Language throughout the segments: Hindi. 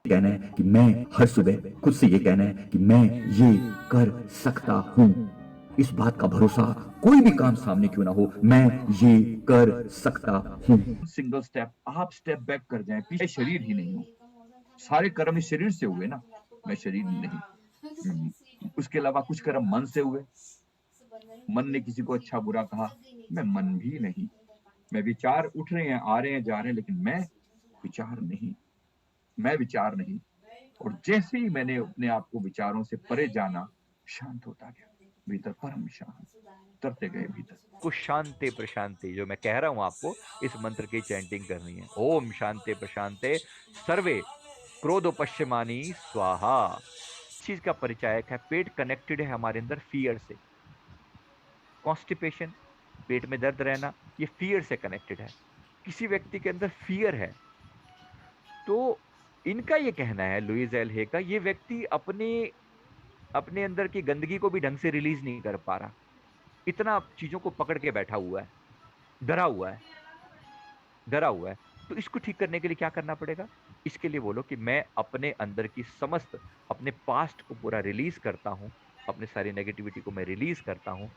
कहना है कि मैं हर सुबह खुद से ये कहना है कि मैं ये कर सकता हूं। इस बात का भरोसा, कोई भी काम सामने क्यों ना हो, मैं ये कर सकता हूं। सिंगल स्टेप आप स्टेप बैक कर जाएं, पीछे शरीर ही नहीं हूं। सारे कर्म इस शरीर से हुए ना, मैं शरीर नहीं। उसके अलावा कुछ कर्म मन से हुए। मन ने किसी को अच्छा बुरा कहा, मैं मन भी नहीं। मैं विचार उठ रहे हैं, आ रहे हैं, जा रहे हैं, लेकिन मैं विचार नहीं। मैं विचार नहीं। और जैसे ही मैंने अपने आप को विचारों से परे जाना, शांत होता गया, भीतर परम शांत, उतरते गए भीतर। कुछ शांति प्रशांति जो मैं कह रहा हूं आपको, इस मंत्र की चैंटिंग करनी है। ओम शांति प्रशांते सर्वे क्रोधोपश्यमानी स्वाहा। इस चीज का परिचायक है, पेट कनेक्टेड है हमारे अंदर फियर से। कॉन्स्टिपेशन, पेट में दर्द रहना, ये फियर से कनेक्टेड है। किसी व्यक्ति के अंदर फियर है तो इनका ये कहना है, लुइस एल हे का, ये व्यक्ति अपने अपने अंदर की गंदगी को भी ढंग से रिलीज नहीं कर पा रहा, इतना चीजों को पकड़ के बैठा हुआ है, डरा हुआ है, डरा हुआ है। तो इसको ठीक करने के लिए क्या करना पड़ेगा? इसके लिए बोलो कि मैं अपने अंदर की समस्त, अपने पास्ट को पूरा रिलीज करता हूं, अपने सारी नेगेटिविटी को मैं रिलीज करता हूं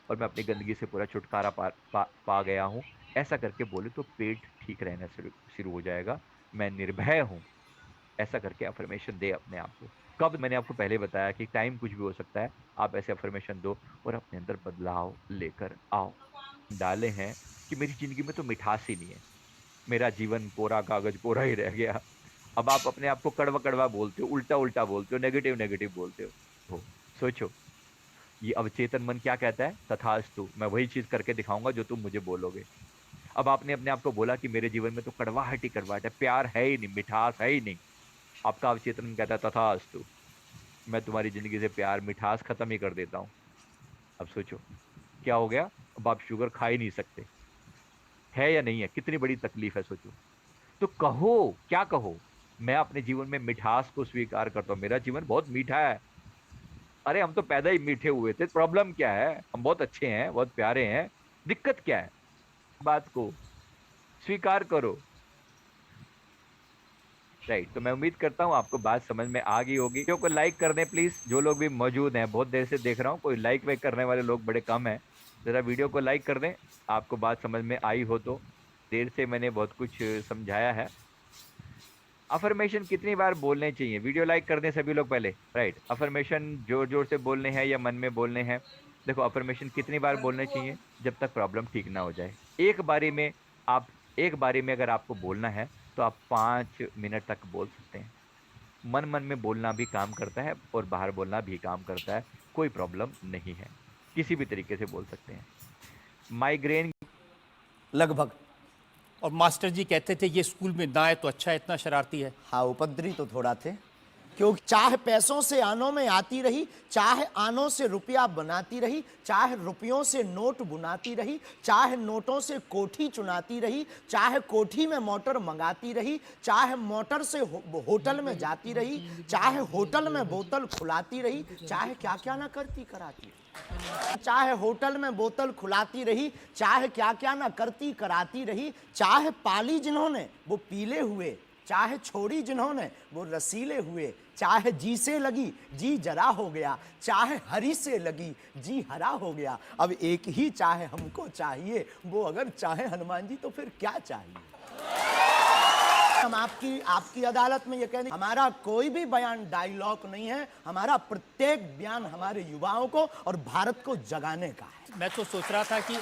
और मैं अपनी गंदगी से पूरा छुटकारा पा गया हूं। ऐसा करके बोले तो पेट ठीक रहना शुरू शुरू हो जाएगा। मैं निर्भय हूं, ऐसा करके अफर्मेशन दे अपने आप को। कब? मैंने आपको पहले बताया कि टाइम कुछ भी हो सकता है, आप ऐसे अफर्मेशन दो और अपने अंदर बदलाव लेकर आओ। डाले हैं कि मेरी जिंदगी में तो मिठास ही नहीं है, मेरा जीवन कोरा कागज कोरा ही रह गया। अब आप अपने आप को कड़वा कड़वा बोलते हो, उल्टा उल्टा बोलते हो, नेगेटिव नेगेटिव बोलते हो। सोचो, ये अवचेतन मन क्या कहता है? तथास्तु, मैं वही चीज करके दिखाऊंगा जो तुम मुझे बोलोगे। अब आपने अपने आप को बोला कि मेरे जीवन में तो कड़वाहट ही कड़वाहट है, प्यार है ही नहीं, मिठास है ही नहीं। आपका अवचेतन कहता है तथास्तु, मैं तुम्हारी जिंदगी से प्यार मिठास खत्म ही कर देता हूं। अब सोचो क्या हो गया, अब आप शुगर खा ही नहीं सकते। है या नहीं है? कितनी बड़ी तकलीफ है, सोचो। तो कहो, क्या कहो? मैं अपने जीवन में मिठास को स्वीकार करता हूं, मेरा जीवन बहुत मीठा है। अरे हम तो पैदा ही मीठे हुए थे, प्रॉब्लम क्या है? हम बहुत अच्छे हैं, बहुत प्यारे हैं, दिक्कत क्या है? बात को स्वीकार करो। राइट, तो मैं उम्मीद करता हूँ आपको बात समझ में आ गई होगी। वीडियो को लाइक कर दें प्लीज, जो लोग भी मौजूद हैं, बहुत देर से देख रहा हूँ कोई लाइक वाइक करने वाले लोग बड़े कम हैं। जरा वीडियो को लाइक कर दें, आपको बात समझ में आई हो तो। देर से मैंने बहुत कुछ समझाया है। अफर्मेशन कितनी बार बोलने चाहिए? वीडियो लाइक कर दें सभी लोग पहले। राइट, अफर्मेशन जोर जोर से बोलने हैं या मन में बोलने हैं? देखो, अफर्मेशन कितनी बार बोलने चाहिए? जब तक प्रॉब्लम ठीक ना हो जाए। एक बारी में, आप एक बारी में अगर आपको बोलना है तो आप 5 मिनट तक बोल सकते हैं। मन मन में बोलना भी काम करता है और बाहर बोलना भी काम करता है, कोई प्रॉब्लम नहीं है, किसी भी तरीके से बोल सकते हैं। माइग्रेन लगभग। और मास्टर जी कहते थे ये स्कूल में ना आए तो अच्छा है, इतना शरारती है। हाँ, उपद्रवी तो थोड़ा थे, क्योंकि चाहे पैसों से आनों में आती रही, चाहे आनों से रुपया बनाती रही, चाहे रुपयों से नोट बुनाती रही, चाहे नोटों से कोठी चुनाती रही, चाहे कोठी में मोटर मंगाती रही, चाहे मोटर से होटल में जाती रही, चाहे होटल में बोतल खुलाती रही, चाहे क्या क्या ना करती कराती, चाहे होटल में बोतल खुलाती रही, चाहे क्या क्या ना करती कराती रही, चाहे पाली जिन्होंने वो पीले हुए, चाहे छोड़ी जिन्होंने वो रसीले हुए, चाहे जी से लगी जी जरा हो गया, चाहे हरी से लगी जी हरा हो गया। अब एक ही चाहे हमको चाहिए, वो अगर चाहे हनुमान जी तो फिर क्या चाहिए? हम आपकी अदालत में ये कहने, हमारा कोई भी बयान डायलॉग नहीं है, हमारा प्रत्येक बयान हमारे युवाओं को और भारत को जगाने का है। मैं तो सोच रहा था कि